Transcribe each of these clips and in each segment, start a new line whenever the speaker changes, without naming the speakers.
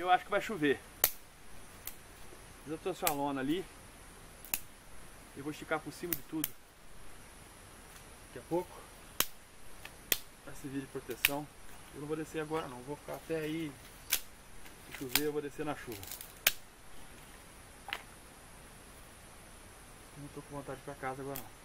eu acho que vai chover. Eu trouxe uma lona ali. Eu vou esticar por cima de tudo. Daqui a pouco. Vai servir de proteção. Eu não vou descer agora não. Vou ficar até aí. Se chover eu vou descer na chuva. Não tô com vontade de ir pra casa agora não.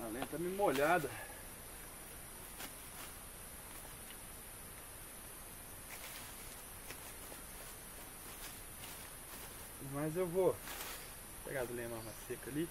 A lenha tá meio molhada. Mas eu vou pegar a lenha mais seca ali.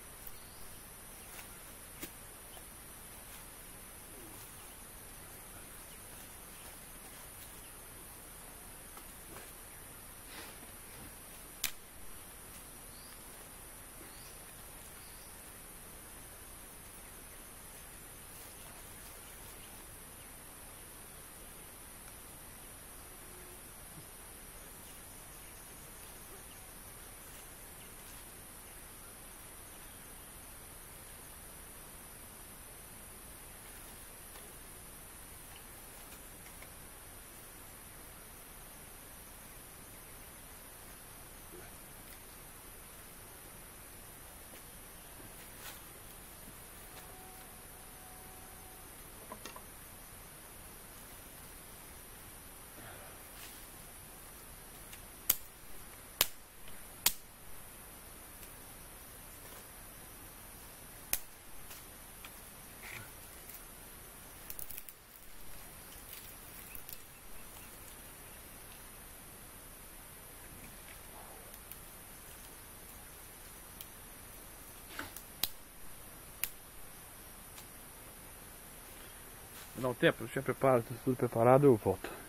Dá um tempo, deixa eu preparar, tudo preparado, eu volto.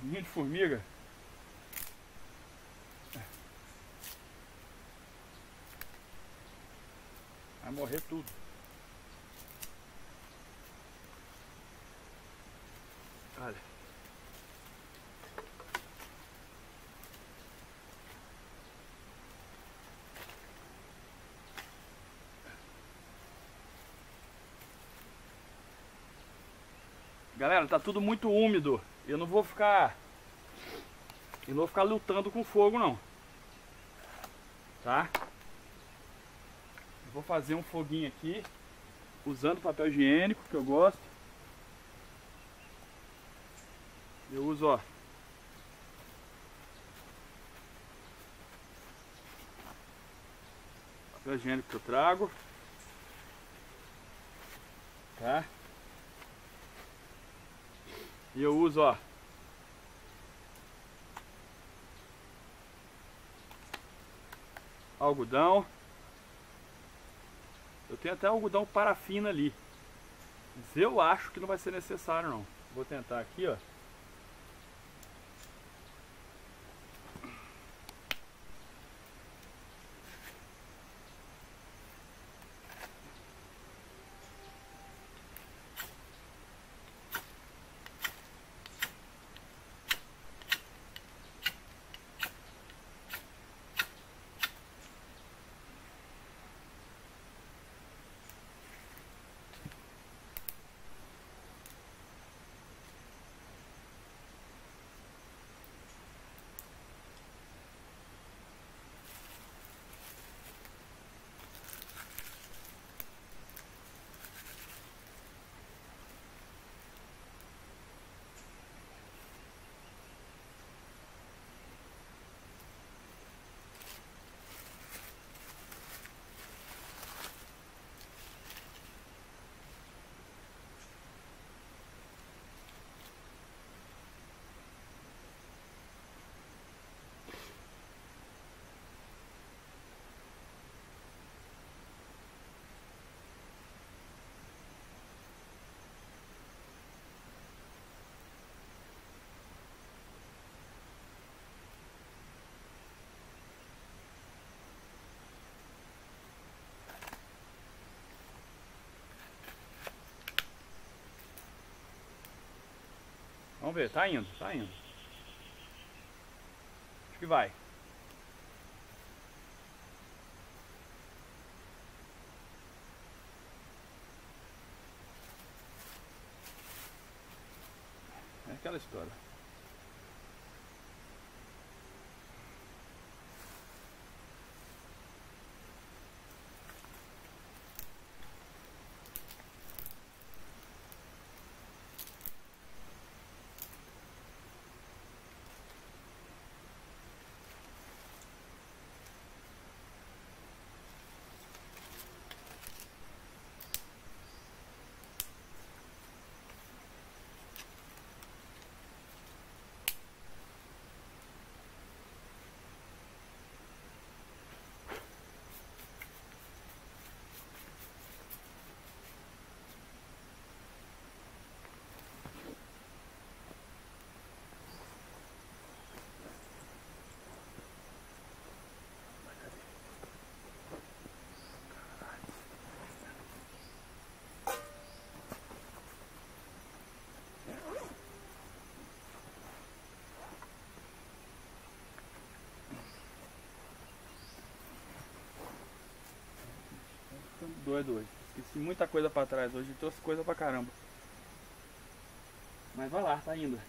Ninho de formiga. Vai morrer tudo. Olha. Galera, tá tudo muito úmido. Eu não vou ficar lutando com fogo não. Tá? Eu vou fazer um foguinho aqui usando papel higiênico, que eu gosto. Eu uso, ó, papel higiênico que eu trago. Tá? E eu uso, ó, algodão. Eu tenho até algodão parafina ali. Mas eu acho que não vai ser necessário não. Vou tentar aqui, ó. Vamos ver, tá indo, tá indo. Acho que vai. É aquela história. Doido hoje. Esqueci muita coisa pra trás hoje, trouxe coisa pra caramba. Mas vai lá, tá indo.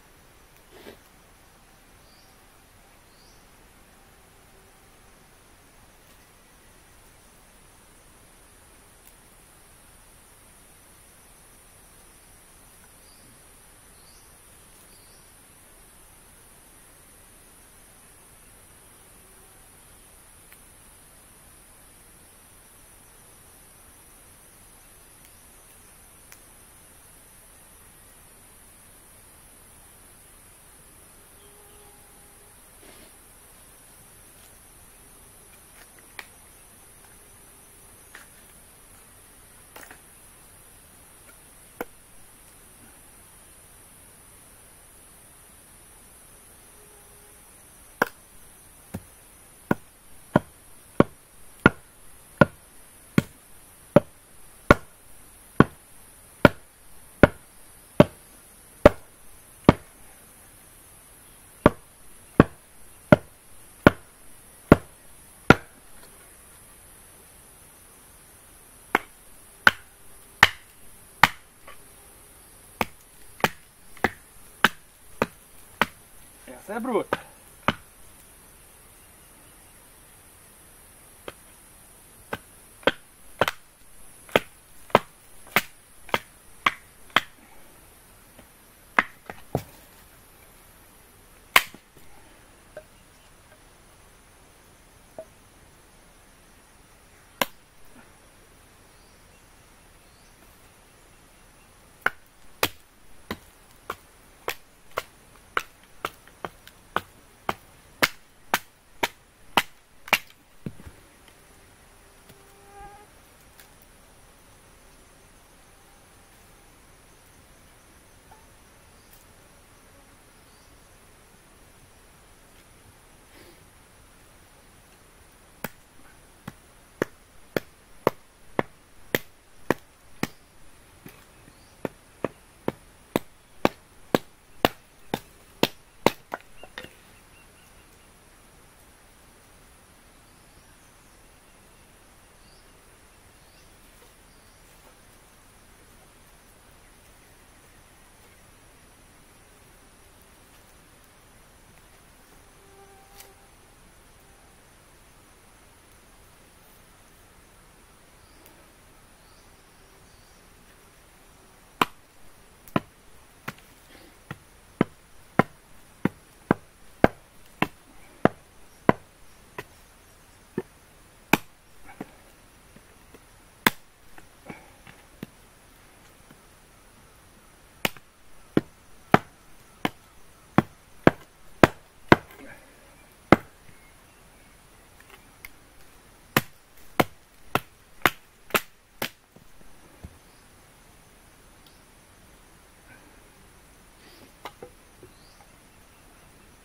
Essa é bruta.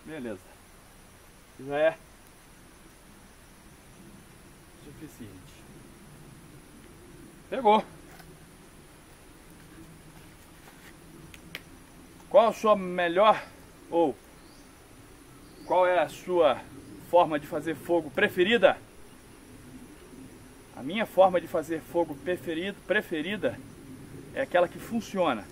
Beleza. Já é suficiente. Pegou. Qual a sua melhor ou qual é a sua forma de fazer fogo preferida? A minha forma de fazer fogo preferida é aquela que funciona.